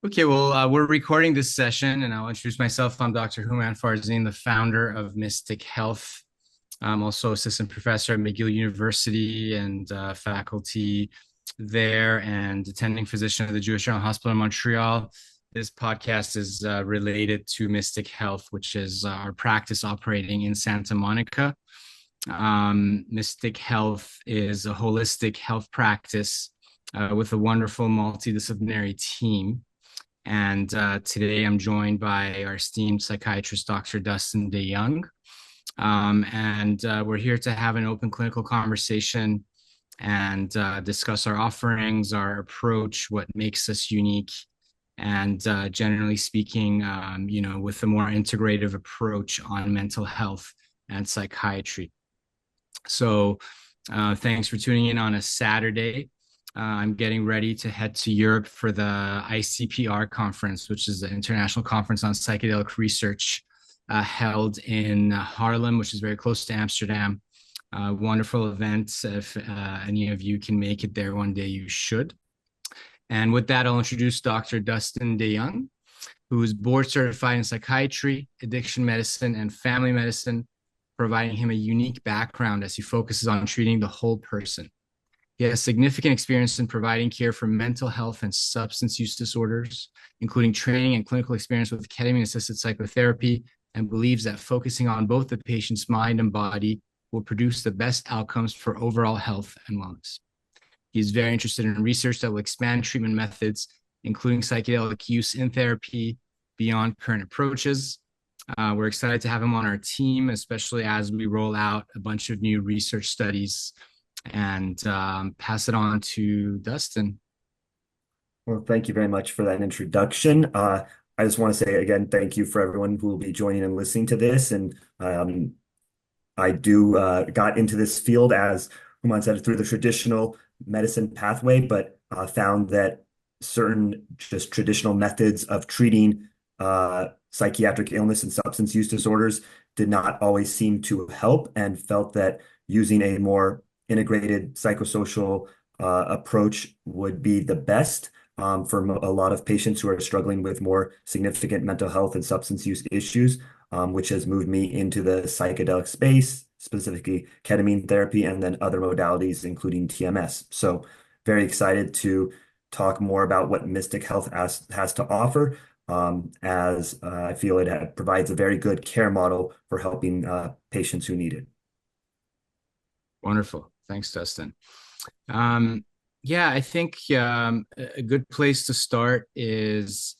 Okay, well, we're recording this session, and I'll introduce myself. I'm Dr. Houman Farzin, the founder of Mystic Health. I'm also assistant professor at McGill University and faculty there, and attending physician at the Jewish General Hospital in Montreal. This podcast is related to Mystic Health, which is our practice operating in Santa Monica. Mystic Health is a holistic health practice with a wonderful multidisciplinary team. And today I'm joined by our esteemed psychiatrist, Dr. Dustin DeYoung. And we're here to have an open clinical conversation and discuss our offerings, our approach, what makes us unique, and generally speaking, with a more integrative approach on mental health and psychiatry. So thanks for tuning in on a Saturday. I'm getting ready to head to Europe for the ICPR conference, which is the International Conference on Psychedelic Research, held in Haarlem, which is very close to Amsterdam. Wonderful event. If any of you can make it there one day, you should. And with that, I'll introduce Dr. Dustin DeYoung, who is board certified in psychiatry, addiction medicine, and family medicine, providing him a unique background as he focuses on treating the whole person. He has significant experience in providing care for mental health and substance use disorders, including training and clinical experience with ketamine-assisted psychotherapy, and believes that focusing on both the patient's mind and body will produce the best outcomes for overall health and wellness. He is very interested in research that will expand treatment methods, including psychedelic use in therapy beyond current approaches. We're excited to have him on our team, especially as we roll out a bunch of new research studies, and pass it on to Dustin. Well, thank you very much for that introduction. I just want to say again, thank you for everyone who will be joining and listening to this. And I do got into this field, as Houman said, through the traditional medicine pathway, but found that certain just traditional methods of treating psychiatric illness and substance use disorders did not always seem to help, and felt that using a more integrated psychosocial approach would be the best for a lot of patients who are struggling with more significant mental health and substance use issues, which has moved me into the psychedelic space, specifically ketamine therapy, and then other modalities, including TMS. So very excited to talk more about what Mystic Health has to offer, as I feel it provides a very good care model for helping patients who need it. Wonderful. Thanks, Dustin. Yeah, I think a good place to start is,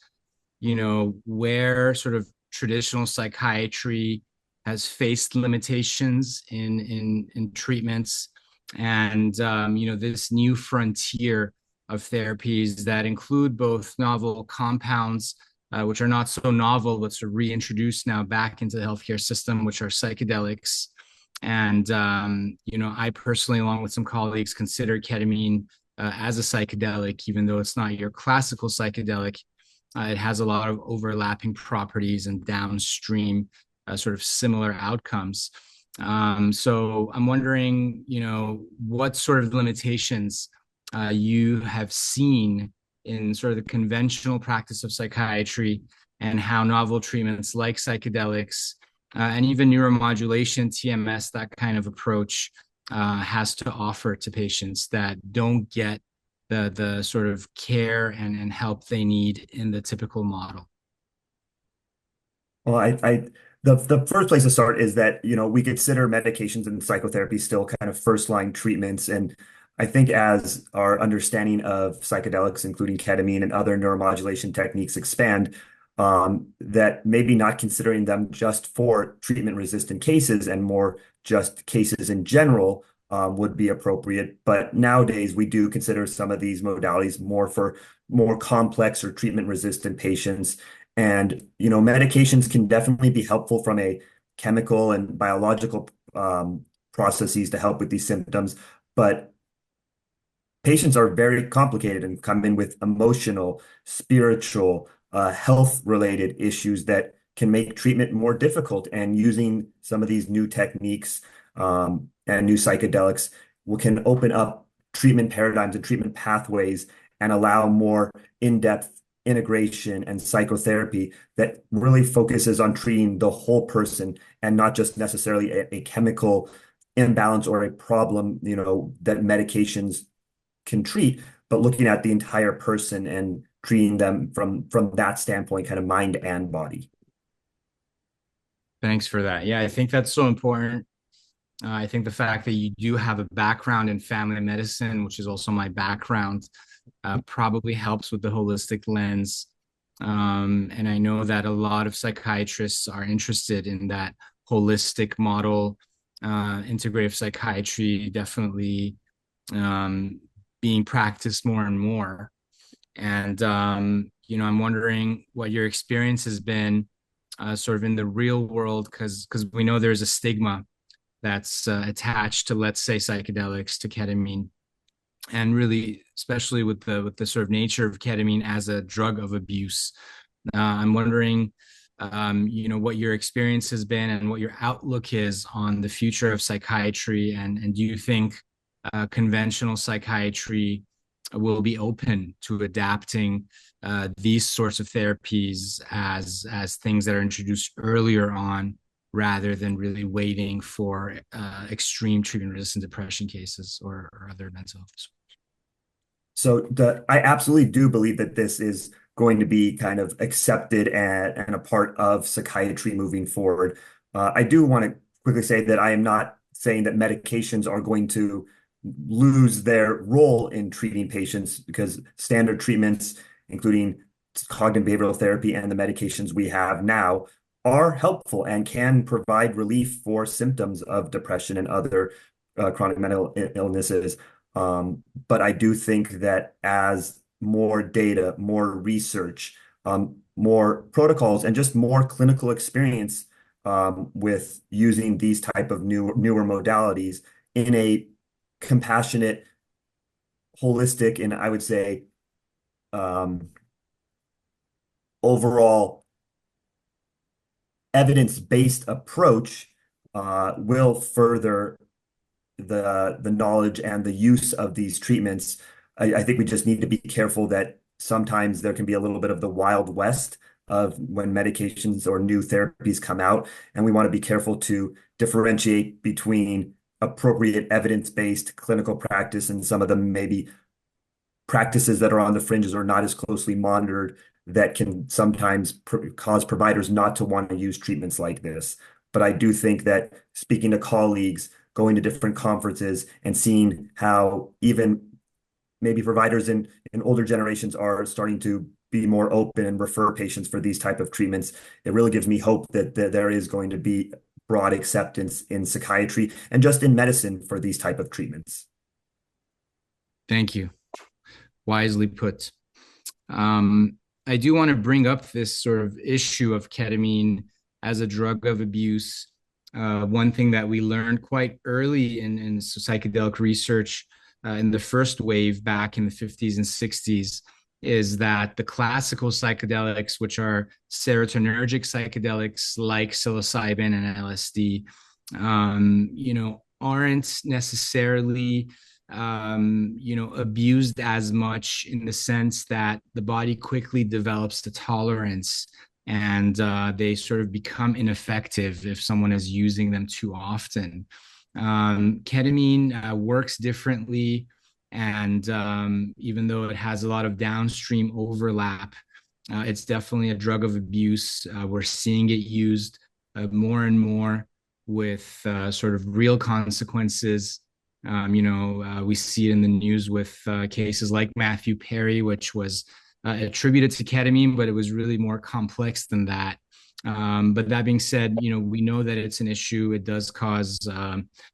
where sort of traditional psychiatry has faced limitations in treatments, and this new frontier of therapies that include both novel compounds, which are not so novel but sort of reintroduced now back into the healthcare system, which are psychedelics. And I personally, along with some colleagues, consider ketamine as a psychedelic, even though it's not your classical psychedelic. It has a lot of overlapping properties and downstream sort of similar outcomes. So I'm wondering, what sort of limitations you have seen in sort of the conventional practice of psychiatry, and how novel treatments like psychedelics and even neuromodulation, TMS, that kind of approach has to offer to patients that don't get the sort of care and help they need in the typical model. Well, the first place to start is that, we consider medications and psychotherapy still kind of first line treatments. And I think as our understanding of psychedelics, including ketamine and other neuromodulation techniques, expand, that maybe not considering them just for treatment resistant cases and more just cases in general would be appropriate. But nowadays, we do consider some of these modalities more for more complex or treatment resistant patients. And, medications can definitely be helpful from a chemical and biological processes to help with these symptoms. But patients are very complicated and come in with emotional, spiritual, health-related issues that can make treatment more difficult. And using some of these new techniques and new psychedelics can open up treatment paradigms and treatment pathways and allow more in-depth integration and psychotherapy that really focuses on treating the whole person and not just necessarily a chemical imbalance or a problem, that medications can treat, but looking at the entire person and treating them from that standpoint, kind of mind and body. Thanks for that. Yeah, I think that's so important. I think the fact that you do have a background in family medicine, which is also my background, probably helps with the holistic lens. And I know that a lot of psychiatrists are interested in that holistic model. Integrative psychiatry definitely um, being practiced more and more. And, I'm wondering what your experience has been sort of in the real world, because we know there's a stigma that's attached to, let's say, psychedelics, to ketamine, and really, especially with the sort of nature of ketamine as a drug of abuse. I'm wondering, what your experience has been and what your outlook is on the future of psychiatry, and do you think conventional psychiatry will be open to adapting these sorts of therapies as things that are introduced earlier on, rather than really waiting for extreme treatment-resistant depression cases or other mental health disorders? So I absolutely do believe that this is going to be kind of accepted and a part of psychiatry moving forward. I do want to quickly say that I am not saying that medications are going to lose their role in treating patients, because standard treatments, including cognitive behavioral therapy and the medications we have now, are helpful and can provide relief for symptoms of depression and other chronic mental illnesses. But I do think that as more data, more research, more protocols, and just more clinical experience with using these type of newer modalities in a compassionate, holistic, and I would say um, overall evidence-based approach will further the knowledge and the use of these treatments. I think we just need to be careful that sometimes there can be a little bit of the Wild West of when medications or new therapies come out, and we want to be careful to differentiate between appropriate evidence-based clinical practice and some of the maybe practices that are on the fringes or not as closely monitored that can sometimes cause providers not to want to use treatments like this. But I do think that speaking to colleagues, going to different conferences, and seeing how even maybe providers in older generations are starting to be more open and refer patients for these type of treatments, it really gives me hope that there is going to be broad acceptance in psychiatry and just in medicine for these type of treatments. Thank you. Wisely put. I do want to bring up this sort of issue of ketamine as a drug of abuse. One thing that we learned quite early in psychedelic research in the first wave back in the 50s and 60s is that the classical psychedelics, which are serotonergic psychedelics like psilocybin and LSD, aren't necessarily abused as much, in the sense that the body quickly develops the tolerance, and they sort of become ineffective if someone is using them too often. Ketamine works differently, and even though it has a lot of downstream overlap, it's definitely a drug of abuse. We're seeing it used more and more with sort of real consequences. We see it in the news with cases like Matthew Perry, which was attributed to ketamine, but it was really more complex than that. But that being said, we know that it's an issue. It does cause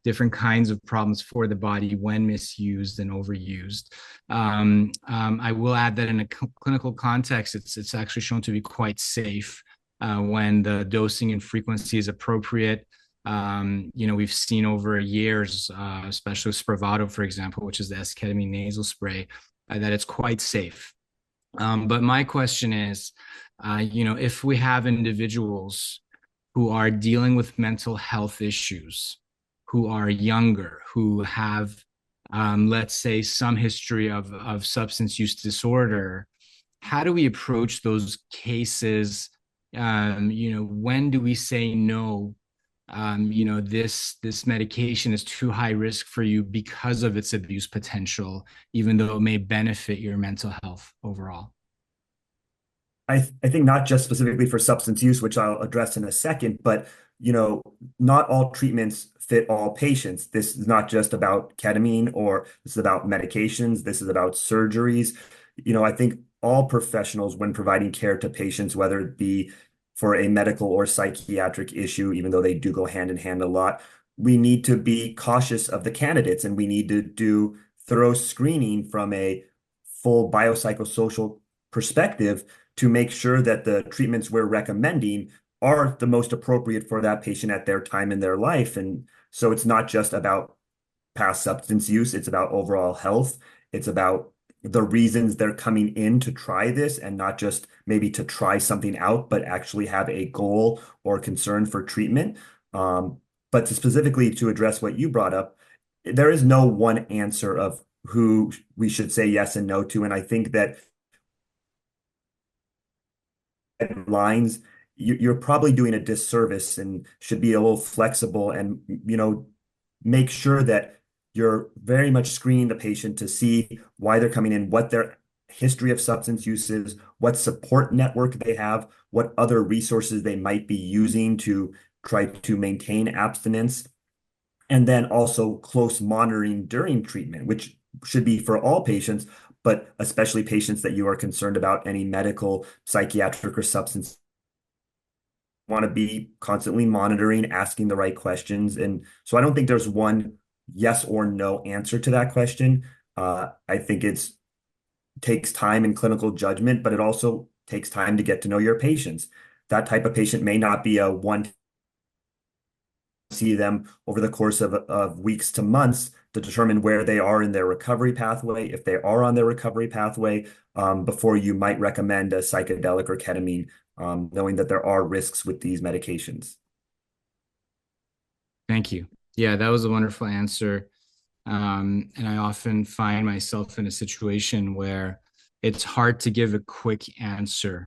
different kinds of problems for the body when misused and overused. I will add that in a clinical context, it's actually shown to be quite safe when the dosing and frequency is appropriate. We've seen over years, especially with Spravato, for example, which is the esketamine nasal spray, that it's quite safe. But my question is, if we have individuals who are dealing with mental health issues, who are younger, who have, let's say, some history of substance use disorder, how do we approach those cases? When do we say no? This medication is too high risk for you because of its abuse potential, even though it may benefit your mental health overall. I think not just specifically for substance use, which I'll address in a second, but you know, not all treatments fit all patients. This is not just about ketamine or this is about medications. This is about surgeries. I think all professionals, when providing care to patients, whether it be for a medical or psychiatric issue, even though they do go hand in hand a lot, we need to be cautious of the candidates and we need to do thorough screening from a full biopsychosocial perspective to make sure that the treatments we're recommending are the most appropriate for that patient at their time in their life. And so it's not just about past substance use, it's about overall health. It's about the reasons they're coming in to try this and not just maybe to try something out, but actually have a goal or concern for treatment. But specifically to address what you brought up, there is no one answer of who we should say yes and no to. And I think that lines, you're probably doing a disservice and should be a little flexible and, make sure that you're very much screening the patient to see why they're coming in, what their history of substance use is, what support network they have, what other resources they might be using to try to maintain abstinence, and then also close monitoring during treatment, which should be for all patients, but especially patients that you are concerned about any medical, psychiatric, or substance want to be constantly monitoring, asking the right questions. And so I don't think there's one yes or no answer to that question. I think it takes time and clinical judgment, but it also takes time to get to know your patients. That type of patient may not be a one see them over the course of weeks to months to determine where they are in their recovery pathway, if they are on their recovery pathway, before you might recommend a psychedelic or ketamine, knowing that there are risks with these medications. Thank you. Yeah, that was a wonderful answer. And I often find myself in a situation where it's hard to give a quick answer.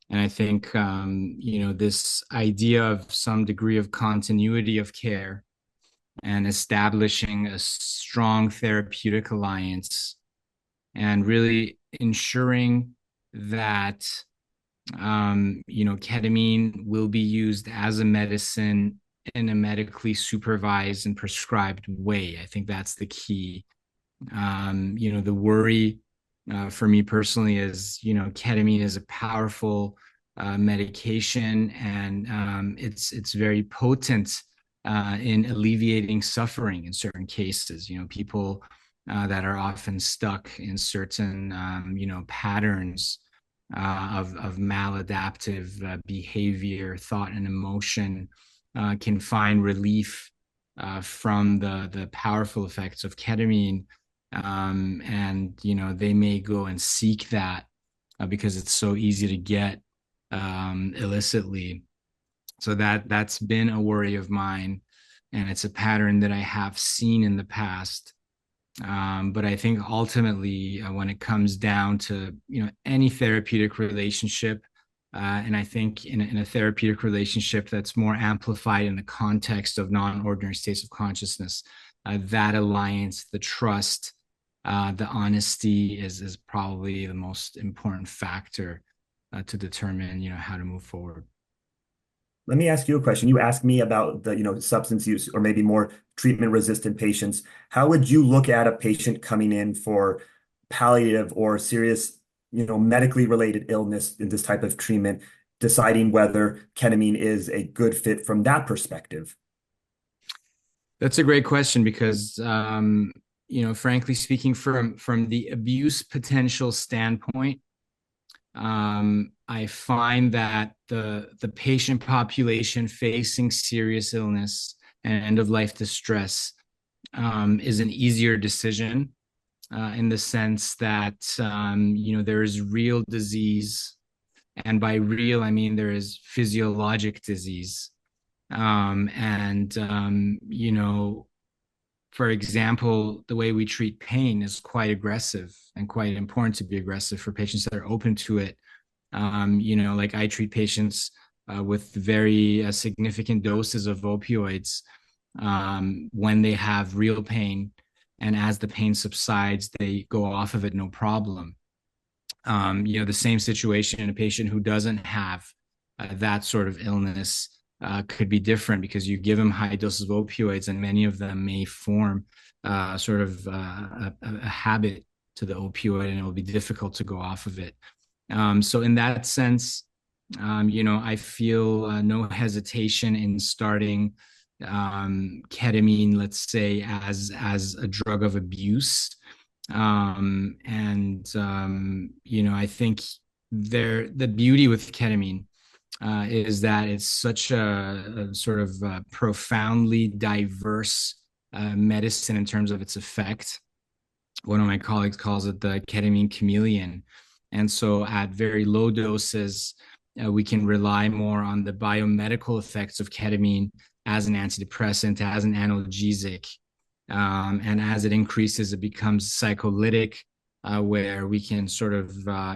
And I think, this idea of some degree of continuity of care and establishing a strong therapeutic alliance and really ensuring that, ketamine will be used as a medicine in a medically supervised and prescribed way. I think that's the key. The worry for me personally is, ketamine is a powerful medication and it's very potent in alleviating suffering in certain cases. People that are often stuck in certain, patterns of maladaptive behavior, thought, and emotion can find relief from the powerful effects of ketamine. And they may go and seek that because it's so easy to get illicitly. So that's been a worry of mine, and it's a pattern that I have seen in the past. But I think ultimately, when it comes down to any therapeutic relationship, and I think in a therapeutic relationship that's more amplified in the context of non-ordinary states of consciousness, that alliance, the trust, the honesty is probably the most important factor to determine how to move forward. Let me ask you a question. You asked me about the, substance use or maybe more treatment-resistant patients. How would you look at a patient coming in for palliative or serious, medically related illness in this type of treatment, deciding whether ketamine is a good fit from that perspective? That's a great question because, frankly speaking, from the abuse potential standpoint, I find that the patient population facing serious illness and end of life distress is an easier decision in the sense that there is real disease, and by real I mean there is physiologic disease, and for example, the way we treat pain is quite aggressive and quite important to be aggressive for patients that are open to it. Like I treat patients with very significant doses of opioids when they have real pain. And as the pain subsides, they go off of it no problem. The same situation in a patient who doesn't have that sort of illness could be different because you give them high doses of opioids, and many of them may form a habit to the opioid, and it will be difficult to go off of it. So in that sense, I feel no hesitation in starting ketamine, let's say, as a drug of abuse. I think the beauty with ketamine is that it's such a sort of profoundly diverse medicine in terms of its effect. One of my colleagues calls it the ketamine chameleon. And so at very low doses, we can rely more on the biomedical effects of ketamine as an antidepressant, as an analgesic. And as it increases, it becomes psycholytic, where we can sort of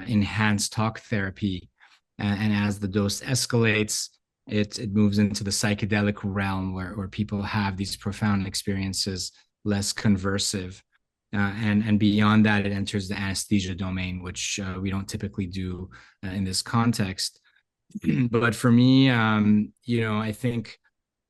enhance talk therapy. And as the dose escalates, it moves into the psychedelic realm where people have these profound experiences, less conversive. And beyond that, it enters the anesthesia domain, which we don't typically do in this context. But for me, I think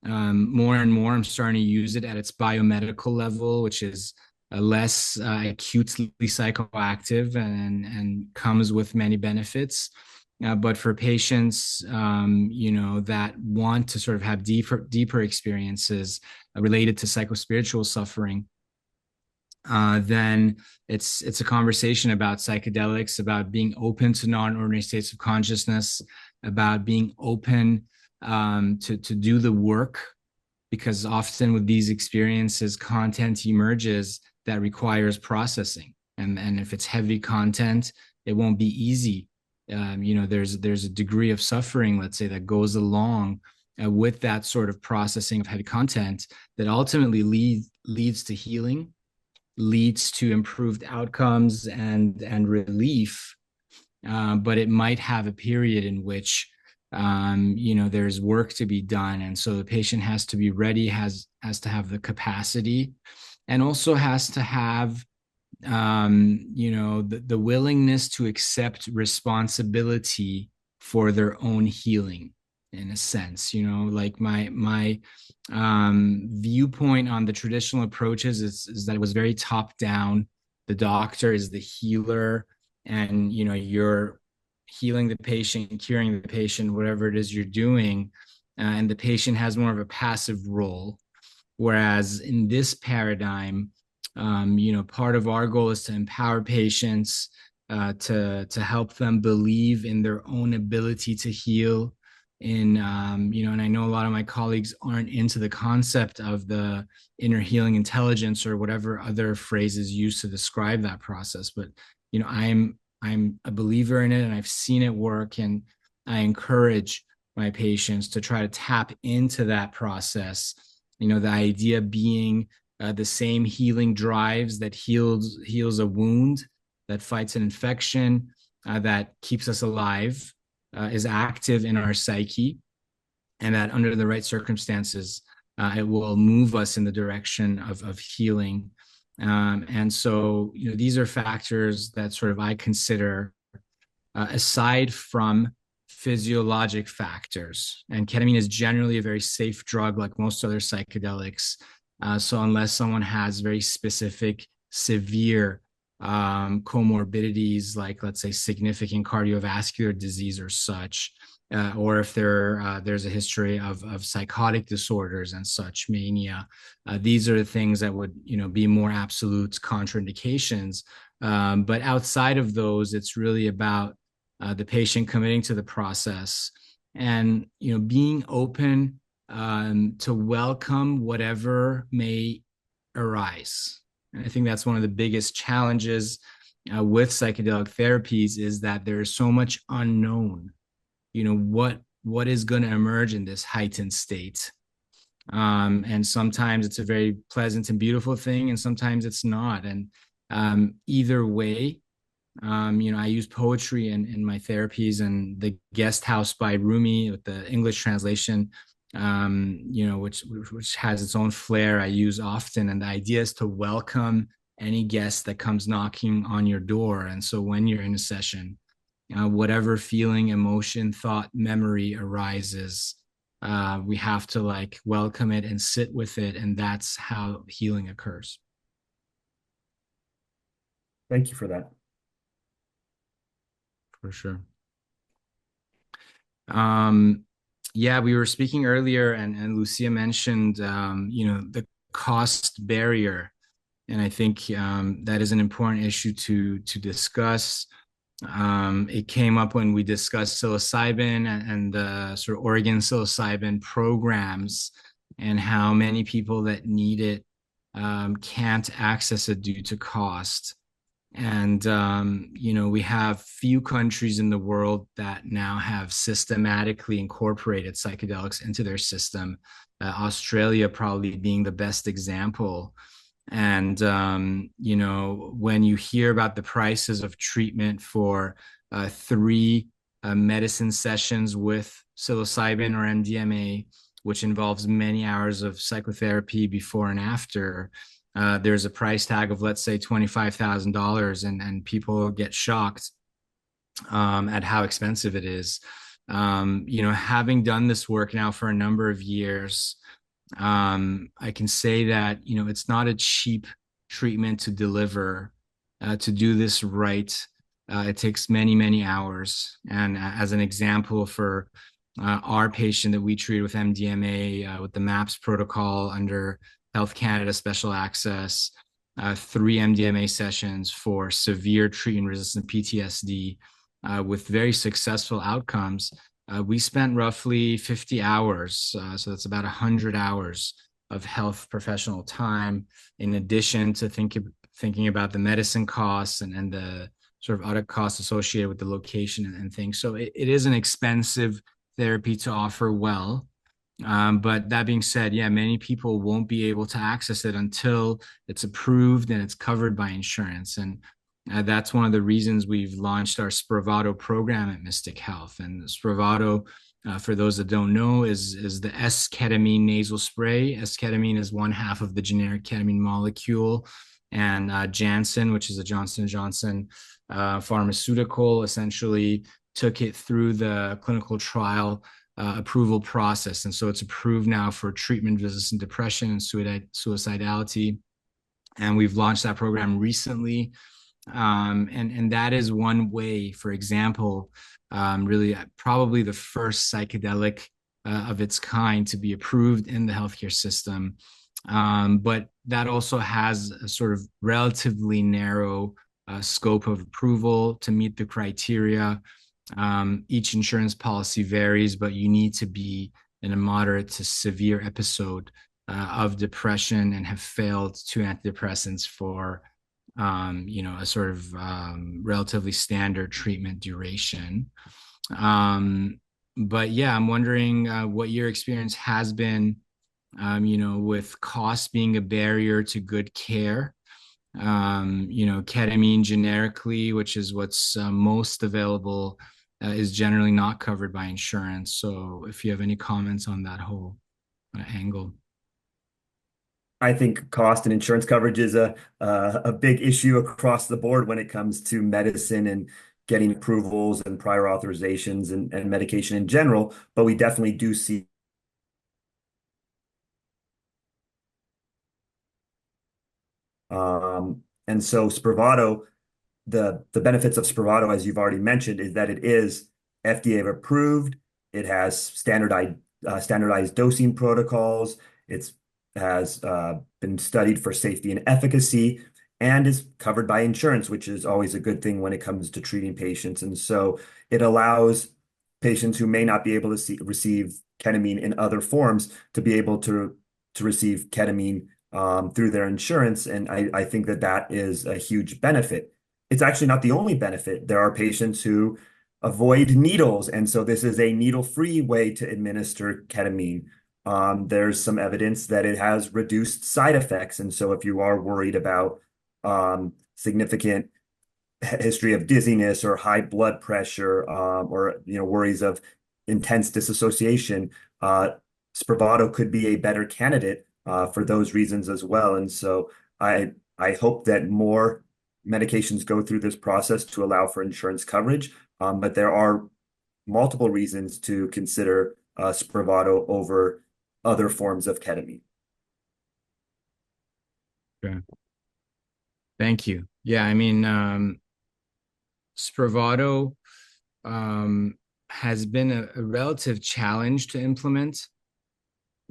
more and more I'm starting to use it at its biomedical level, which is less acutely psychoactive and comes with many benefits. But for patients, that want to sort of have deeper experiences related to psychospiritual suffering, then it's a conversation about psychedelics, about being open to non-ordinary states of consciousness, about being open to do the work, because often with these experiences, content emerges that requires processing, and if it's heavy content, it won't be easy. There's a degree of suffering, let's say, that goes along with that sort of processing of heavy content that ultimately leads to healing, leads to improved outcomes and relief. But it might have a period in which there's work to be done, and so the patient has to be ready, has to have the capacity, and also has to have the willingness to accept responsibility for their own healing, in a sense. Like my viewpoint on the traditional approaches is that it was very top down. The doctor is the healer, and you're healing the patient, curing the patient, whatever it is you're doing, and the patient has more of a passive role. Whereas in this paradigm, part of our goal is to empower patients, to help them believe in their own ability to heal. And I know a lot of my colleagues aren't into the concept of the inner healing intelligence or whatever other phrases used to describe that process, but I'm a believer in it, and I've seen it work, and I encourage my patients to try to tap into that process. The idea being the same healing drives that heals a wound, that fights an infection, that keeps us alive, is active in our psyche, and that under the right circumstances, it will move us in the direction of healing. And so, these are factors that sort of I consider aside from physiologic factors. And ketamine is generally a very safe drug, like most other psychedelics. So unless someone has very specific, severe comorbidities, like, let's say, significant cardiovascular disease or such, or if there's a history of psychotic disorders and such, mania, these are the things that would be more absolute contraindications. But outside of those, it's really about the patient committing to the process and being open to welcome whatever may arise. And I think that's one of the biggest challenges with psychedelic therapies, is that there is so much unknown. What is going to emerge in this heightened state, And sometimes it's a very pleasant and beautiful thing, and sometimes it's not. And either way, I use poetry in my therapies, and the Guest House by Rumi with the English translation, which has its own flair, I use often. And the idea is to welcome any guest that comes knocking on your door. And so when you're in a session, whatever feeling, emotion, thought, memory arises, we have to like welcome it and sit with it, and that's how healing occurs. Thank you for that. For sure. Um, yeah, we were speaking earlier, and Lucia mentioned, the cost barrier, and I think that is an important issue to discuss. It came up when we discussed psilocybin and the sort of Oregon psilocybin programs, and how many people that need it can't access it due to cost. And we have few countries in the world that now have systematically incorporated psychedelics into their system. Australia probably being the best example. And when you hear about the prices of treatment for three medicine sessions with psilocybin or MDMA, which involves many hours of psychotherapy before and after, there's a price tag of, let's say, $25,000, and people get shocked at how expensive it is. Having done this work now for a number of years, I can say that it's not a cheap treatment to deliver. To do this right, it takes many, many hours. And as an example, for our patient that we treated with MDMA, with the MAPS protocol under Health Canada Special Access, 3 MDMA sessions for severe treatment-resistant PTSD, with very successful outcomes. We spent roughly 50 hours, so that's about 100 hours of health professional time, in addition to thinking about the medicine costs and the sort of other costs associated with the location and things. So it is an expensive therapy to offer well. But that being said, yeah, many people won't be able to access it until it's approved and it's covered by insurance. And that's one of the reasons we've launched our Spravato program at Mystic Health. And Spravato, for those that don't know, is the esketamine nasal spray. Esketamine is one half of the generic ketamine molecule, and Janssen, which is a Johnson & Johnson pharmaceutical, essentially took it through the clinical trial approval process. And so it's approved now for treatment-resistant depression and suicidality. And we've launched that program recently. And that is one way, for example, really probably the first psychedelic of its kind to be approved in the healthcare system. But that also has a sort of relatively narrow scope of approval to meet the criteria. Each insurance policy varies, but you need to be in a moderate to severe episode of depression and have failed 2 antidepressants for a sort of relatively standard treatment duration. But yeah, I'm wondering what your experience has been, with cost being a barrier to good care. Ketamine generically, which is what's most available, is generally not covered by insurance. So if you have any comments on that whole angle. I think cost and insurance coverage is a big issue across the board when it comes to medicine and getting approvals and prior authorizations and medication in general. But we definitely do see and so Spravato, the benefits of Spravato, as you've already mentioned, is that it is FDA approved. It has standardized dosing protocols. It's has been studied for safety and efficacy, and is covered by insurance, which is always a good thing when it comes to treating patients. And so it allows patients who may not be able to receive ketamine in other forms to be able to receive ketamine through their insurance. And I think that that is a huge benefit. It's actually not the only benefit. There are patients who avoid needles, and so this is a needle-free way to administer ketamine. there's some evidence that it has reduced side effects. And so if you are worried about significant history of dizziness or high blood pressure, or worries of intense disassociation, Spravato could be a better candidate for those reasons as well. And so I hope that more medications go through this process to allow for insurance coverage. But there are multiple reasons to consider Spravato over other forms of ketamine. Okay. Thank you. Yeah, I mean, Spravato has been a relative challenge to implement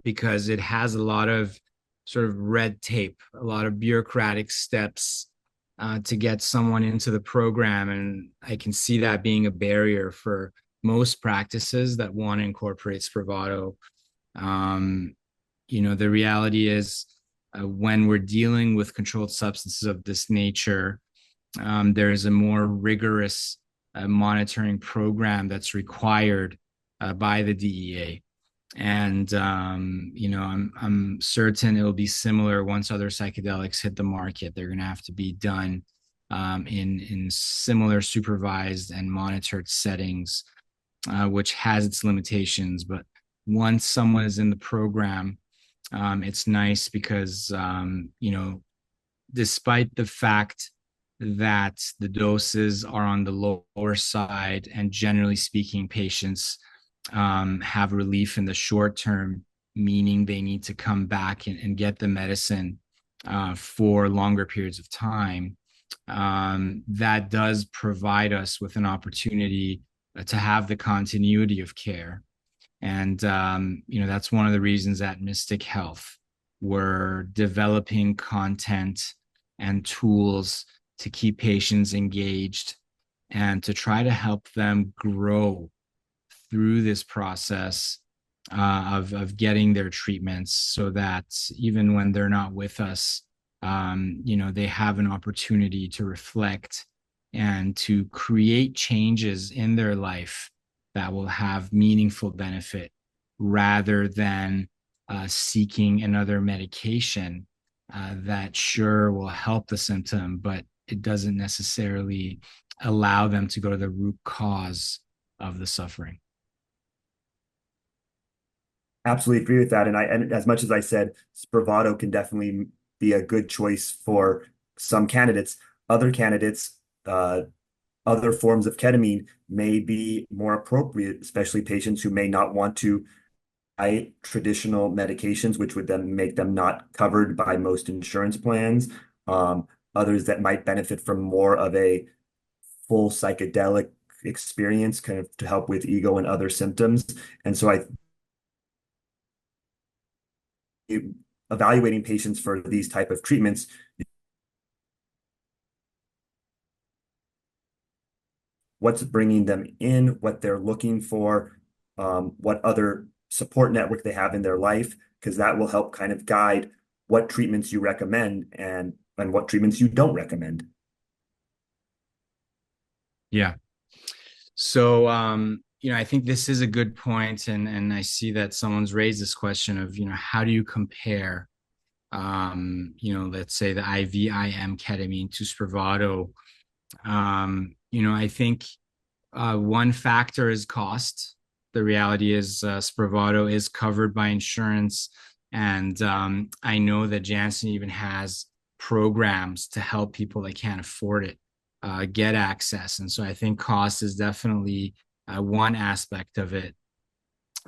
because it has a lot of sort of red tape, a lot of bureaucratic steps to get someone into the program. And I can see that being a barrier for most practices that want to incorporate Spravato. The reality is when we're dealing with controlled substances of this nature, there is a more rigorous monitoring program that's required by the DEA. And I'm certain it'll be similar once other psychedelics hit the market. They're going to have to be done in similar supervised and monitored settings, which has its limitations. But once someone is in the program, it's nice because despite the fact that the doses are on the lower side, and generally speaking, patients have relief in the short term, meaning they need to come back and get the medicine for longer periods of time. That does provide us with an opportunity to have the continuity of care. And, that's one of the reasons at Mystic Health, we're developing content and tools to keep patients engaged and to try to help them grow through this process of getting their treatments, so that even when they're not with us, they have an opportunity to reflect and to create changes in their life that will have meaningful benefit, rather than seeking another medication that sure will help the symptom, but it doesn't necessarily allow them to go to the root cause of the suffering. Absolutely agree with that. And as much as I said, Spravato can definitely be a good choice for some candidates. Other candidates, other forms of ketamine may be more appropriate, especially patients who may not want to buy traditional medications, which would then make them not covered by most insurance plans. Others that might benefit from more of a full psychedelic experience, kind of to help with ego and other symptoms. And so evaluating patients for these type of treatments, what's bringing them in, what they're looking for, what other support network they have in their life, because that will help kind of guide what treatments you recommend and what treatments you don't recommend. Yeah. So, I think this is a good point, and I see that someone's raised this question of, how do you compare, let's say the IVIM ketamine to Spravato? I think one factor is cost. The reality is Spravato is covered by insurance, and I know that Janssen even has programs to help people that can't afford it get access. And so I think cost is definitely one aspect of it.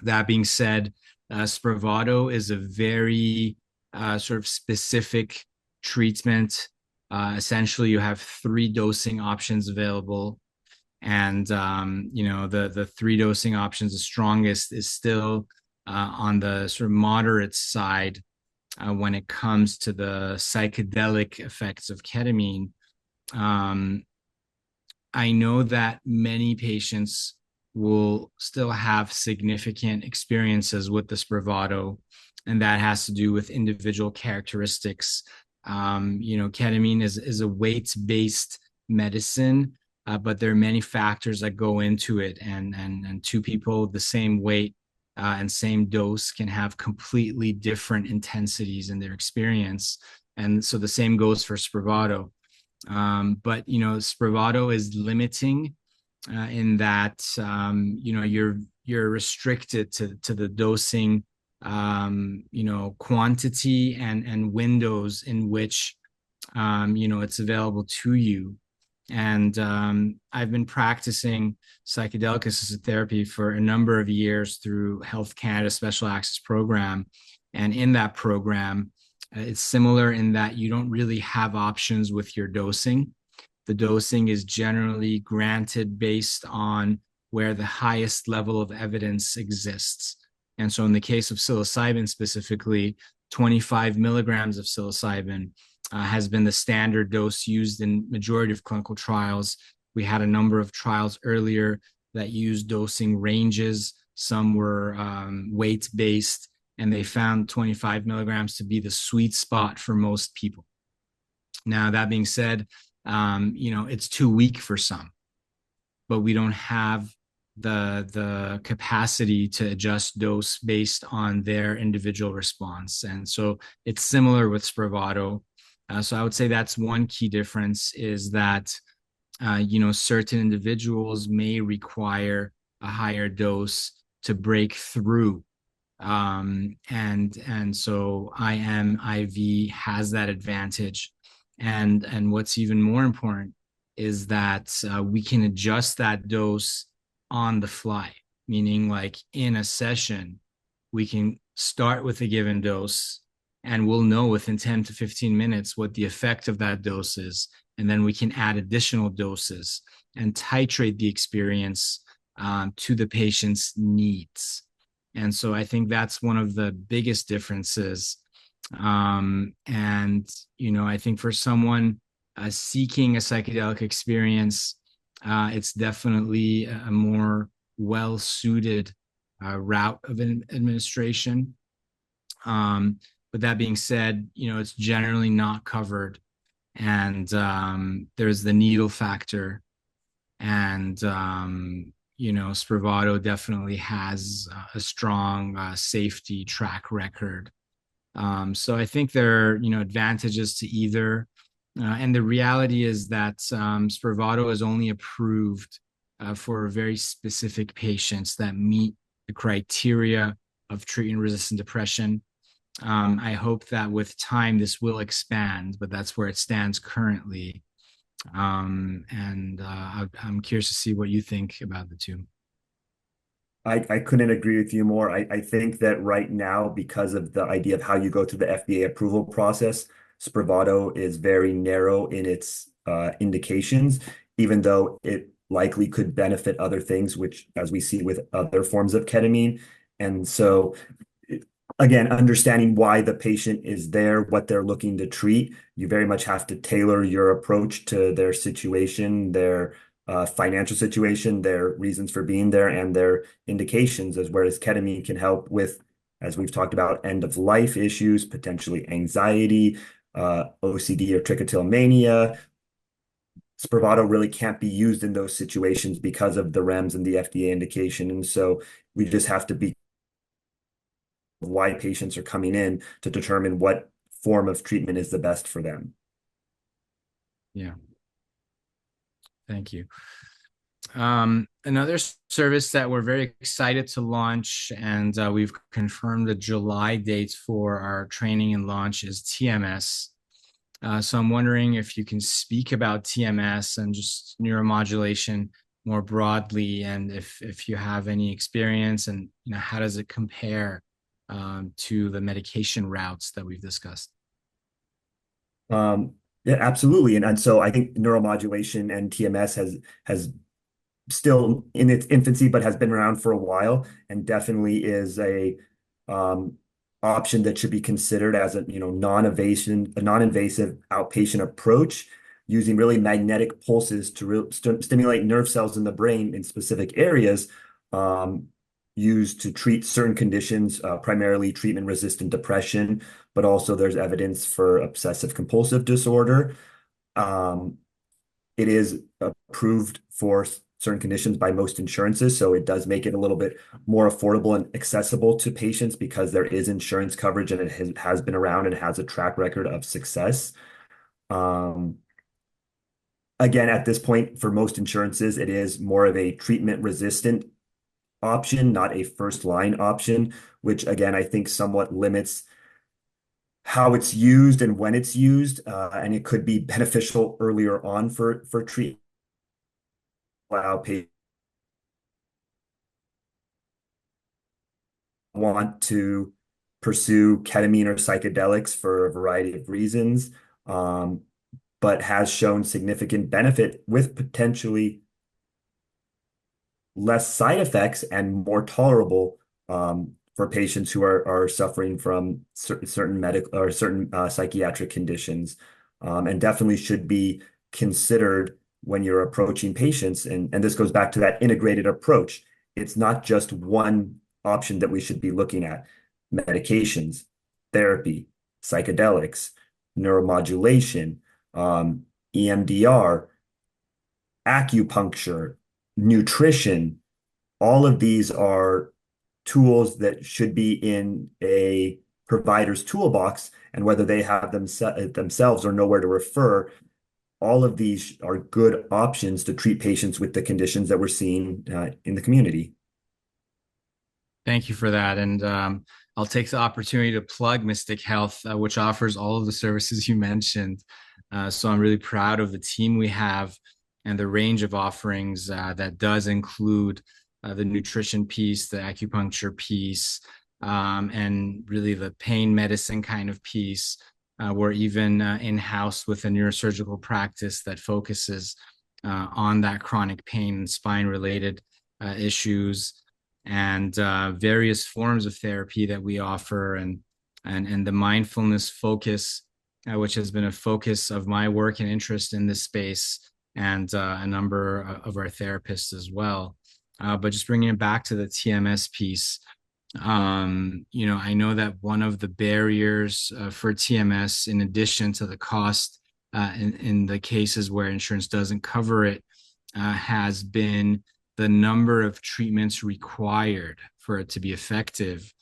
That being said, Spravato is a very sort of specific treatment. Essentially, you have 3 dosing options available. And, the 3 dosing options, the strongest is still on the sort of moderate side when it comes to the psychedelic effects of ketamine. I know that many patients will still have significant experiences with the Spravato, and that has to do with individual characteristics. Ketamine is a weight-based medicine, but there are many factors that go into it, and 2 people the same weight and same dose can have completely different intensities in their experience. And so the same goes for Spravato. But Spravato is limiting in that you're restricted to the dosing quantity and windows in which it's available to you. And I've been practicing psychedelic assisted therapy for a number of years through Health Canada Special Access Program. And in that program, it's similar in that you don't really have options with your dosing. The dosing is generally granted based on where the highest level of evidence exists. And so in the case of psilocybin specifically, 25 milligrams of psilocybin has been the standard dose used in majority of clinical trials. We had a number of trials earlier that used dosing ranges. Some were weight-based, and they found 25 milligrams to be the sweet spot for most people. Now, that being said, it's too weak for some, but we don't have the capacity to adjust dose based on their individual response. And so it's similar with Spravato. So I would say that's one key difference, is that certain individuals may require a higher dose to break through. And so IV has that advantage. And what's even more important is that we can adjust that dose on the fly, meaning like in a session, we can start with a given dose and we'll know within 10 to 15 minutes what the effect of that dose is. And then we can add additional doses and titrate the experience to the patient's needs. And so I think that's one of the biggest differences. I think for someone seeking a psychedelic experience, it's definitely a more well-suited route of administration. But that being said, it's generally not covered. And there's the needle factor. And, Spravato definitely has a strong safety track record. So I think there are, advantages to either. And the reality is that Spravato is only approved for very specific patients that meet the criteria of treatment-resistant depression. I hope that with time this will expand, but that's where it stands currently. I'm curious to see what you think about the two. I couldn't agree with you more. I think that right now, because of the idea of how you go through the FDA approval process, Spravato is very narrow in its indications, even though it likely could benefit other things, which, as we see with other forms of ketamine. And so, again, understanding why the patient is there, what they're looking to treat, you very much have to tailor your approach to their situation, their financial situation, their reasons for being there, and their indications, as whereas ketamine can help with, as we've talked about, end of life issues, potentially anxiety, OCD or trichotillomania. Spravato really can't be used in those situations because of the REMS and the FDA indication. And so we just have to be why patients are coming in to determine what form of treatment is the best for them. Yeah. Thank you. Another service that we're very excited to launch, and we've confirmed the July date for our training and launch, is TMS. So I'm wondering if you can speak about TMS and just neuromodulation more broadly, and if you have any experience, and how does it compare to the medication routes that we've discussed? Yeah, absolutely. And so I think neuromodulation and TMS has still in its infancy, but has been around for a while, and definitely is a option that should be considered as a non-invasive outpatient approach, using really magnetic pulses to stimulate nerve cells in the brain in specific areas, used to treat certain conditions, primarily treatment-resistant depression, but also there's evidence for obsessive compulsive disorder. It is approved for certain conditions by most insurances. So it does make it a little bit more affordable and accessible to patients because there is insurance coverage and it has been around and has a track record of success. Um, Again, at this point, for most insurances, it is more of a treatment resistant option, not a first line option, which again, I think somewhat limits how it's used and when it's used. And it could be beneficial earlier on for treatment, allow patients want to pursue ketamine or psychedelics for a variety of reasons, um, but has shown significant benefit with potentially less side effects and more tolerable for patients who are suffering from certain medical or certain psychiatric conditions, and definitely should be considered when you're approaching patients. And this goes back to that integrated approach. It's not just one option that we should be looking at. Medications, therapy, psychedelics, neuromodulation, EMDR, acupuncture, nutrition, all of these are tools that should be in a provider's toolbox, and whether they have them themselves or nowhere to refer, all of these are good options to treat patients with the conditions that we're seeing in the community. Thank you for that. And I'll take the opportunity to plug Mystic Health, which offers all of the services you mentioned. So I'm really proud of the team we have and the range of offerings that does include the nutrition piece, the acupuncture piece, and really the pain medicine kind of piece. We're even in-house with a neurosurgical practice that focuses on that chronic pain and spine-related issues, and various forms of therapy that we offer, and the mindfulness focus, which has been a focus of my work and interest in this space, and a number of our therapists as well. But just bringing it back to the TMS piece, I know that one of the barriers for TMS, in addition to the cost, in the cases where insurance doesn't cover it, has been the number of treatments required for it to be effective.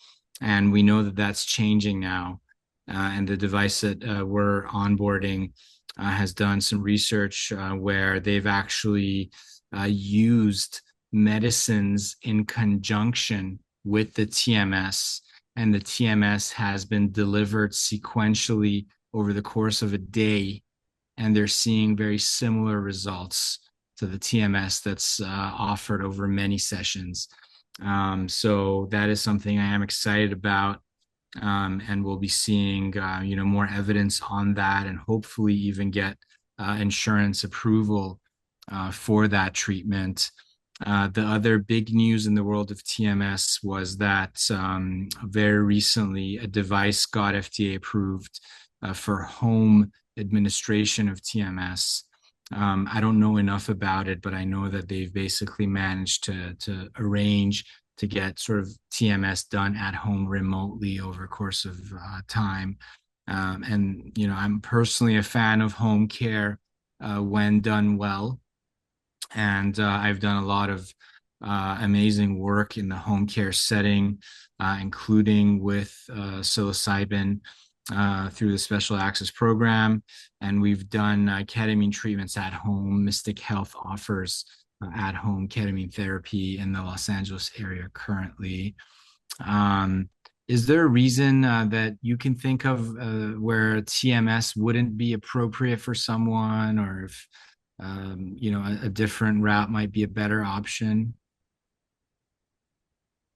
And we know that that's changing now. And the device that we're onboarding has done some research where they've actually used medicines in conjunction with the TMS, and the TMS has been delivered sequentially over the course of a day, and they're seeing very similar results to the TMS that's offered over many sessions. So that is something I am excited about, and we'll be seeing more evidence on that, and hopefully even get insurance approval for that treatment. The other big news in the world of TMS was that very recently a device got FDA approved for home administration of TMS. I don't know enough about it, but I know that they've basically managed to arrange to get sort of TMS done at home remotely over a course of time. And I'm personally a fan of home care when done well. And I've done a lot of amazing work in the home care setting, including with psilocybin through the Special Access Program. And we've done ketamine treatments at home. Mystic Health offers at-home ketamine therapy in the Los Angeles area currently. Is there a reason that you can think of where TMS wouldn't be appropriate for someone, or if a different route might be a better option?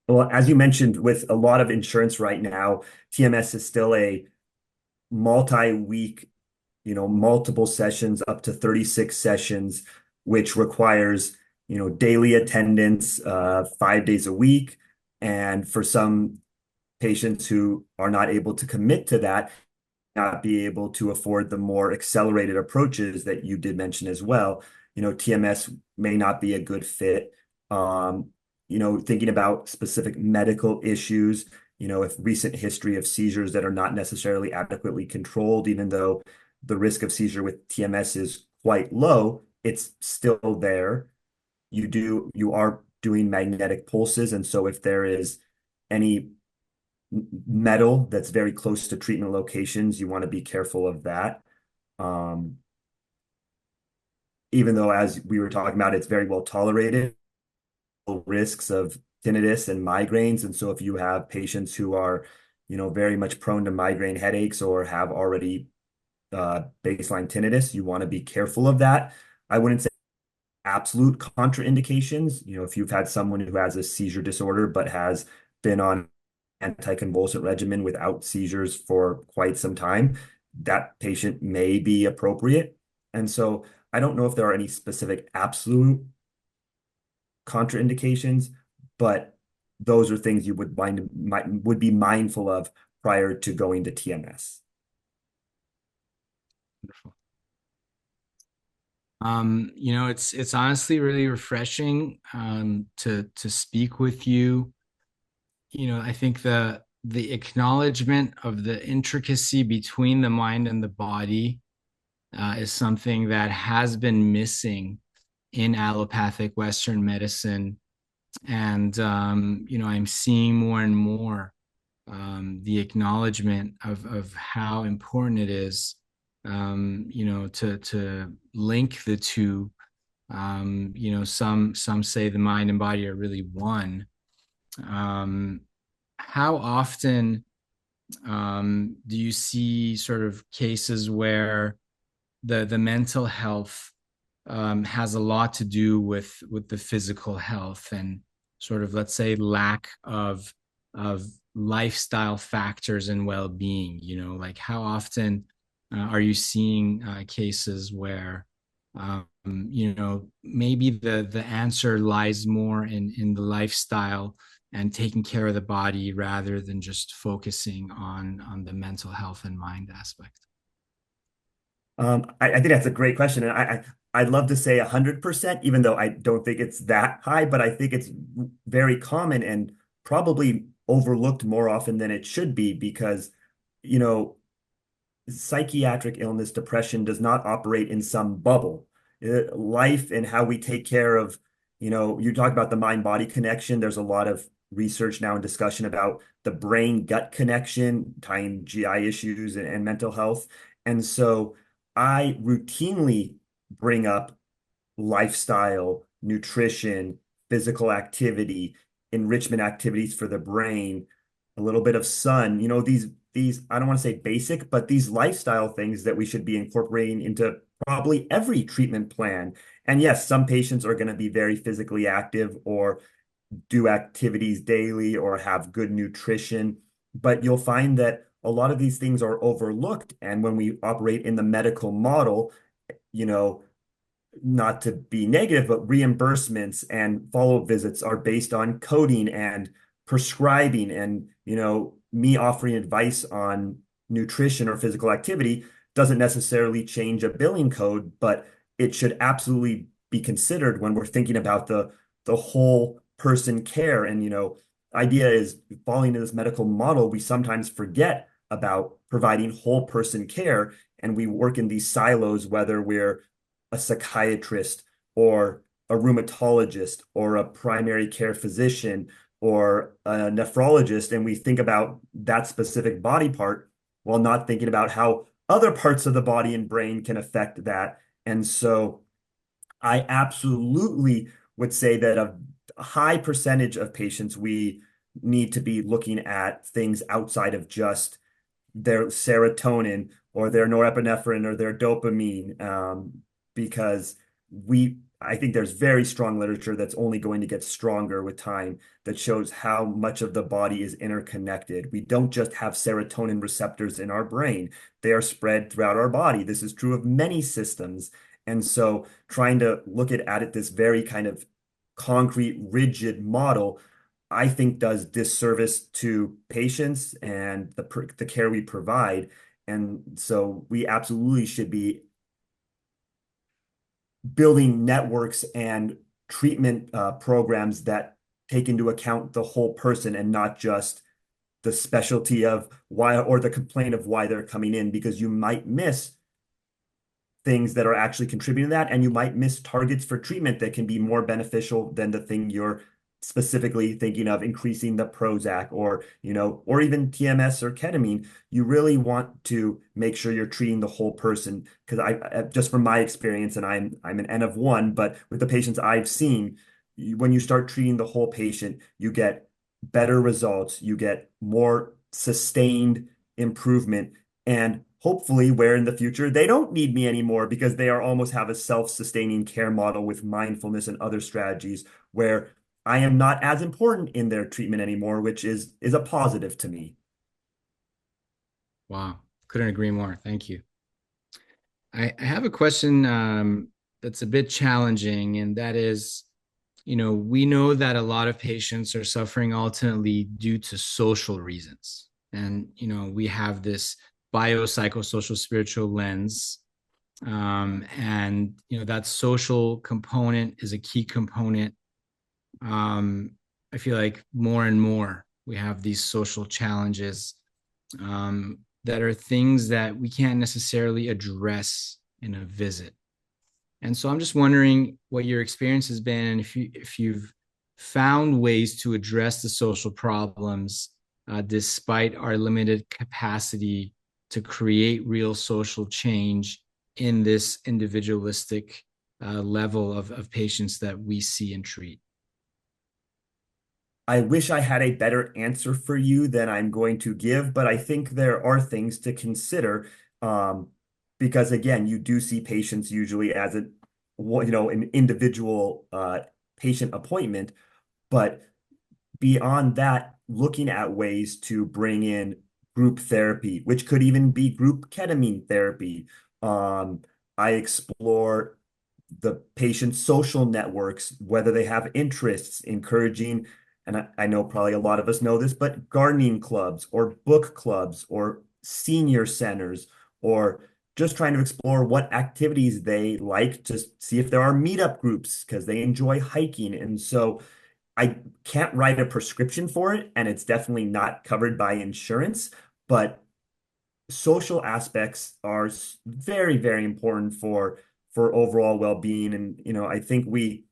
Well, as you mentioned, with a lot of insurance right now, TMS is still a multi-week, multiple sessions, up to 36 sessions, which requires, daily attendance, 5 days a week. And for some patients who are not able to commit to that, not be able to afford the more accelerated approaches that you did mention as well, TMS may not be a good fit. Thinking about specific medical issues, if recent history of seizures that are not necessarily adequately controlled, even though the risk of seizure with TMS is quite low, it's still there. you are doing magnetic pulses. And so if there is any metal that's very close to treatment locations, you want to be careful of that. Um, Even though, as we were talking about, it's very well tolerated, risks of tinnitus and migraines. And so if you have patients who are, very much prone to migraine headaches or have already baseline tinnitus, you want to be careful of that. I wouldn't say absolute contraindications. If you've had someone who has a seizure disorder but has been on anticonvulsant regimen without seizures for quite some time, that patient may be appropriate. And so I don't know if there are any specific absolute contraindications, but those are things you would be mindful of prior to going to TMS. Wonderful. It's honestly really refreshing to speak with you. I think the acknowledgement of the intricacy between the mind and the body is something that has been missing in allopathic Western medicine. And I'm seeing more and more the acknowledgement of how important it is, to link the two. Some say the mind and body are really one. How often do you see sort of cases where the mental health has a lot to do with the physical health and sort of, let's say, lack of lifestyle factors and well-being? Like how often are you seeing cases where maybe the answer lies more in the lifestyle and taking care of the body rather than just focusing on the mental health and mind aspect? I think that's a great question, and I'd love to say 100%, even though I don't think it's that high, but I think it's very common and probably overlooked more often than it should be because, you know, psychiatric illness, depression does not operate in some bubble. Life and how we take care of, you talk about the mind-body connection. There's a lot of research now and discussion about the brain-gut connection, tying GI issues and mental health. And so I routinely bring up lifestyle, nutrition, physical activity, enrichment activities for the brain, a little bit of sun, these I don't want to say basic, but these lifestyle things that we should be incorporating into probably every treatment plan. And yes, some patients are going to be very physically active or do activities daily or have good nutrition, but you'll find that a lot of these things are overlooked. And when we operate in the medical model, you know, not to be negative, but reimbursements and follow-up visits are based on coding and prescribing. And, me offering advice on nutrition or physical activity doesn't necessarily change a billing code, but it should absolutely be considered when we're thinking about the whole person care. And, idea is falling into this medical model, we sometimes forget about providing whole person care. And we work in these silos, whether we're a psychiatrist or a rheumatologist or a primary care physician or a nephrologist, and we think about that specific body part while not thinking about how other parts of the body and brain can affect that. And so I absolutely would say that a high percentage of patients, we need to be looking at things outside of just their serotonin or their norepinephrine or their dopamine, because I think there's very strong literature that's only going to get stronger with time that shows how much of the body is interconnected. We don't just have serotonin receptors in our brain. They are spread throughout our body. This is true of many systems. And so trying to look at it this very kind of concrete, rigid model, I think does disservice to patients and the care we provide. And so we absolutely should be building networks and treatment programs that take into account the whole person and not just the specialty of why or the complaint of why they're coming in, because you might miss things that are actually contributing to that, and you might miss targets for treatment that can be more beneficial than the thing you're specifically thinking of, increasing the Prozac or, or even TMS or ketamine. You really want to make sure you're treating the whole person, because just from my experience, and I'm an N of one, but with the patients I've seen, when you start treating the whole patient, you get better results, you get more sustained improvement, and hopefully where in the future they don't need me anymore because they are almost have a self-sustaining care model with mindfulness and other strategies where I am not as important in their treatment anymore, which is a positive to me. Wow. Couldn't agree more. Thank you. I have a question that's a bit challenging, and that is, we know that a lot of patients are suffering ultimately due to social reasons. And, we have this biopsychosocial spiritual lens. And, that social component is a key component. I feel like more and more we have these social challenges that are things that we can't necessarily address in a visit. And so I'm just wondering what your experience has been, and if you've found ways to address the social problems despite our limited capacity to create real social change in this individualistic level of patients that we see and treat. I wish I had a better answer for you than I'm going to give, but I think there are things to consider. Because again, you do see patients usually as an individual patient appointment, but beyond that, looking at ways to bring in group therapy, which could even be group ketamine therapy. I explore the patient's social networks, whether they have interests, encouraging, and I know probably a lot of us know this, but gardening clubs or book clubs or senior centers, or just trying to explore what activities they like to see if there are meetup groups because they enjoy hiking. And so I can't write a prescription for it, and it's definitely not covered by insurance, but social aspects are very, very important for overall well-being. And, I think we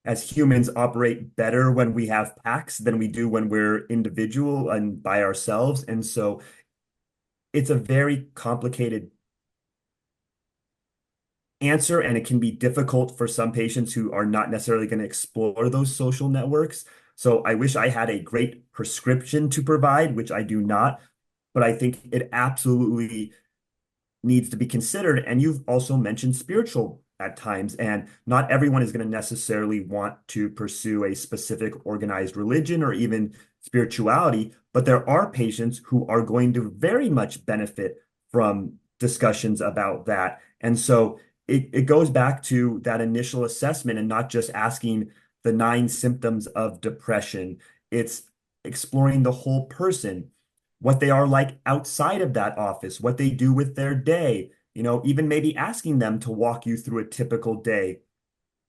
as humans operate better when we have packs than we do when we're individual and by ourselves. And so it's a very complicated answer, and it can be difficult for some patients who are not necessarily going to explore those social networks. So I wish I had a great prescription to provide, which I do not, but I think it absolutely needs to be considered. And you've also mentioned spiritual at times, and not everyone is going to necessarily want to pursue a specific organized religion or even spirituality, but there are patients who are going to very much benefit from discussions about that. And so it goes back to that initial assessment and not just asking the 9 symptoms of depression. It's exploring the whole person, what they are like outside of that office, what they do with their day, even maybe asking them to walk you through a typical day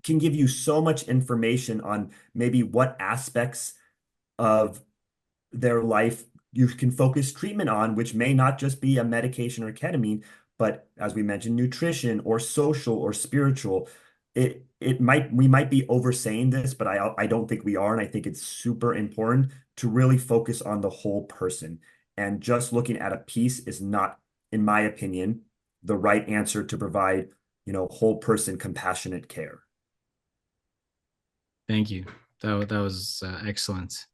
can give you so much information on maybe what aspects of their life you can focus treatment on, which may not just be a medication or ketamine, but as we mentioned, nutrition or social or spiritual. We might be oversaying this, but I don't think we are. And I think it's super important to really focus on the whole person. And just looking at a piece is not, in my opinion, the right answer to provide, whole person compassionate care. Thank you. That was excellent.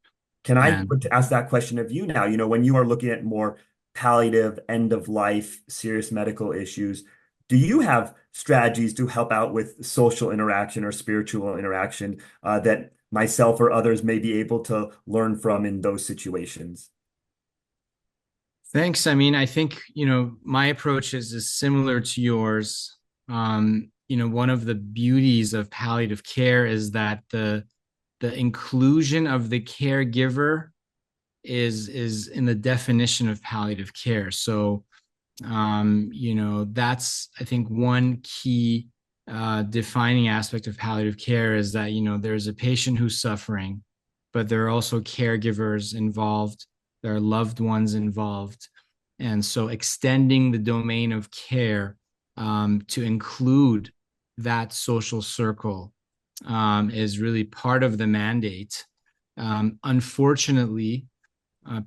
Can I And ask that question of you now? When you are looking at more palliative, end of life, serious medical issues, do you have strategies to help out with social interaction or spiritual interaction that myself or others may be able to learn from in those situations? thanks. I mean, I think, my approach is similar to yours. One of the beauties of palliative care is that the inclusion of the caregiver is in the definition of palliative care. So, that's, I think, one key defining aspect of palliative care is that, there's a patient who's suffering, but there are also caregivers involved, there are loved ones involved. And so extending the domain of care to include that social circle is really part of the mandate. Unfortunately,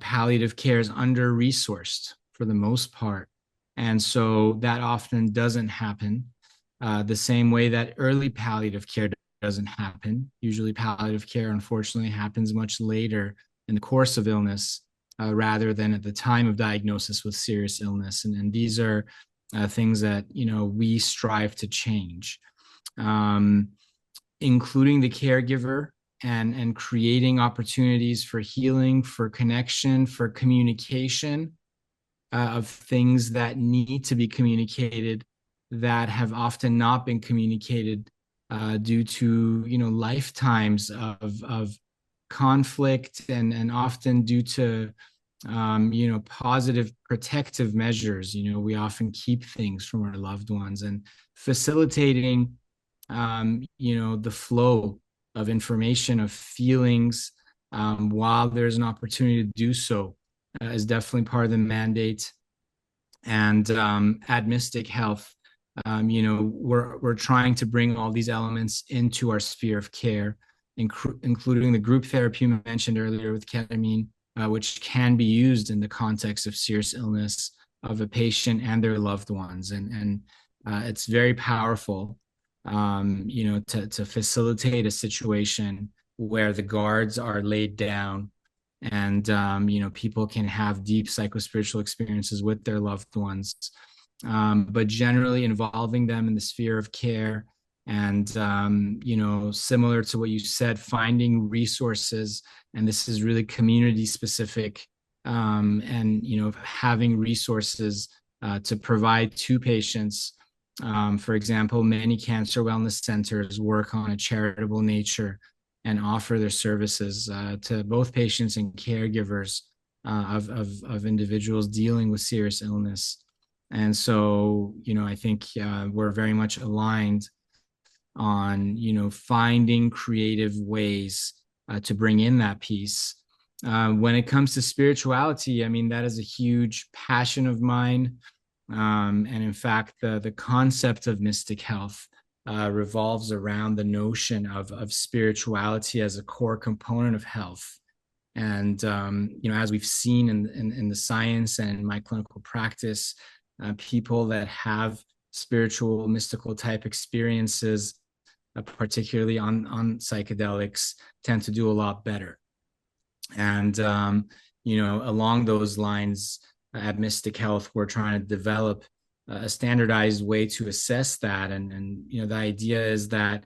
palliative care is under-resourced for the most part. And so that often doesn't happen the same way that early palliative care doesn't happen. Usually palliative care, unfortunately, happens much later in the course of illness rather than at the time of diagnosis with serious illness. And these are things that, we strive to change, including the caregiver and creating opportunities for healing, for connection, for communication of things that need to be communicated that have often not been communicated due to lifetimes of conflict and often due to positive protective measures. We often keep things from our loved ones, and facilitating the flow of information, of feelings, while there's an opportunity to do so is definitely part of the mandate. And at Mystic Health, we're trying to bring all these elements into our sphere of care, including the group therapy you mentioned earlier with ketamine, which can be used in the context of serious illness of a patient and their loved ones. And it's very powerful, to facilitate a situation where the guards are laid down and, people can have deep psychospiritual experiences with their loved ones, but generally involving them in the sphere of care. And, similar to what you said, finding resources, and this is really community specific, and, having resources to provide to patients. For example, many cancer wellness centers work on a charitable nature and offer their services to both patients and caregivers of individuals dealing with serious illness. And so, I think we're very much aligned on, finding creative ways to bring in that piece. When it comes to spirituality, I mean, that is a huge passion of mine. And in fact, the concept of mystic health revolves around the notion of spirituality as a core component of health. And, as we've seen in the science and in my clinical practice, people that have spiritual, mystical type experiences, particularly on psychedelics, tend to do a lot better. And, along those lines, at Mystic Health, we're trying to develop a standardized way to assess that. And the idea is that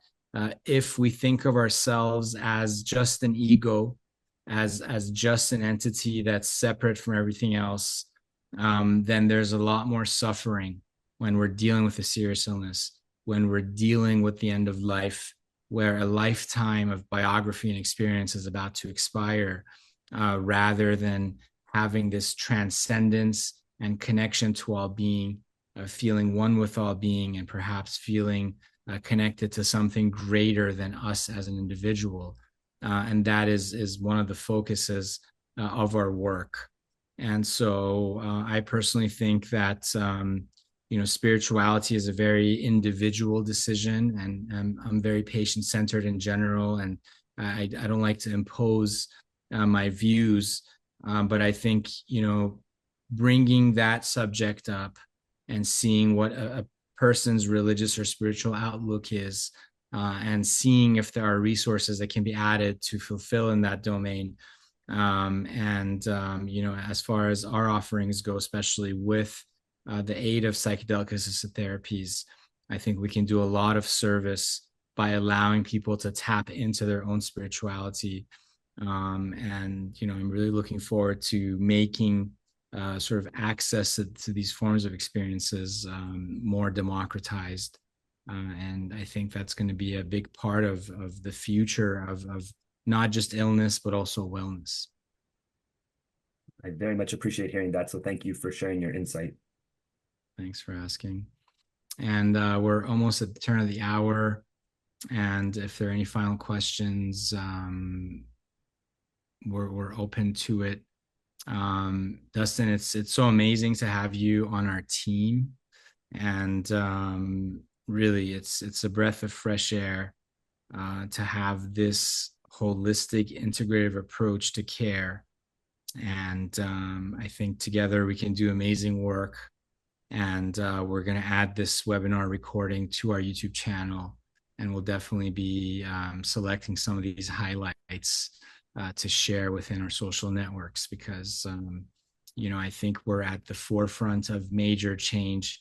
if we think of ourselves as just an ego, as just an entity that's separate from everything else, then there's a lot more suffering when we're dealing with a serious illness, when we're dealing with the end of life, where a lifetime of biography and experience is about to expire, rather than having this transcendence and connection to all being, feeling one with all being, and perhaps feeling connected to something greater than us as an individual. And that is one of the focuses of our work. And so I personally think that, spirituality is a very individual decision, and I'm very patient-centered in general, and I don't like to impose my views. But I think, bringing that subject up and seeing what a person's religious or spiritual outlook is, and seeing if there are resources that can be added to fulfill in that domain. As far as our offerings go, especially with the aid of psychedelic assisted therapies, I think we can do a lot of service by allowing people to tap into their own spirituality. I'm really looking forward to making sort of access to these forms of experiences more democratized. And I think that's going to be a big part of the future of not just illness, but also wellness. I very much appreciate hearing that. So thank you for sharing your insight. Thanks for asking. And we're almost at the turn of the hour. And if there are any final questions, we're open to it. Dustin, it's so amazing to have you on our team. And really, it's a breath of fresh air to have this holistic, integrative approach to care. And I think together we can do amazing work. And we're going to add this webinar recording to our YouTube channel. And we'll definitely be selecting some of these highlights to share within our social networks because, I think we're at the forefront of major change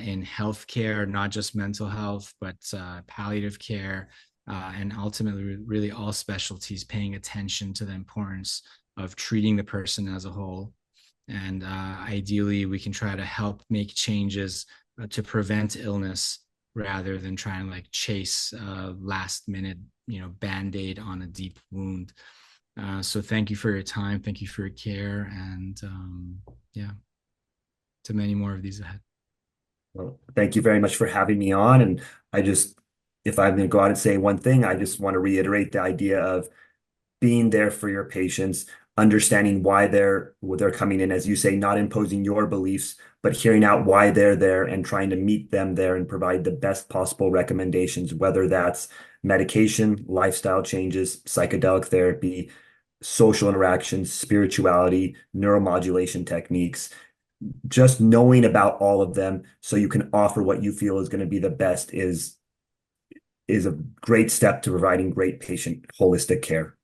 in healthcare, not just mental health, but palliative care, and ultimately, really all specialties paying attention to the importance of treating the person as a whole. And ideally, we can try to help make changes to prevent illness rather than trying to like chase last minute, band-aid on a deep wound. So thank you for your time. Thank you for your care. And yeah, to many more of these ahead. Well, thank you very much for having me on. And if I'm going to go out and say one thing, I just want to reiterate the idea of being there for your patients, understanding why they're coming in, as you say, not imposing your beliefs, but hearing out why they're there and trying to meet them there and provide the best possible recommendations, whether that's medication, lifestyle changes, psychedelic therapy, social interactions, spirituality, neuromodulation techniques. Just knowing about all of them so you can offer what you feel is going to be the best is a great step to providing great patient holistic care.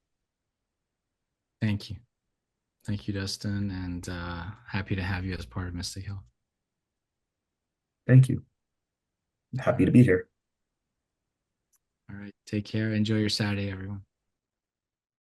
Thank you. Thank you, Dustin. And happy to have you as part of Mystic Health. Thank you. All Happy to right. be here. All right. Take care. Enjoy your Saturday, everyone.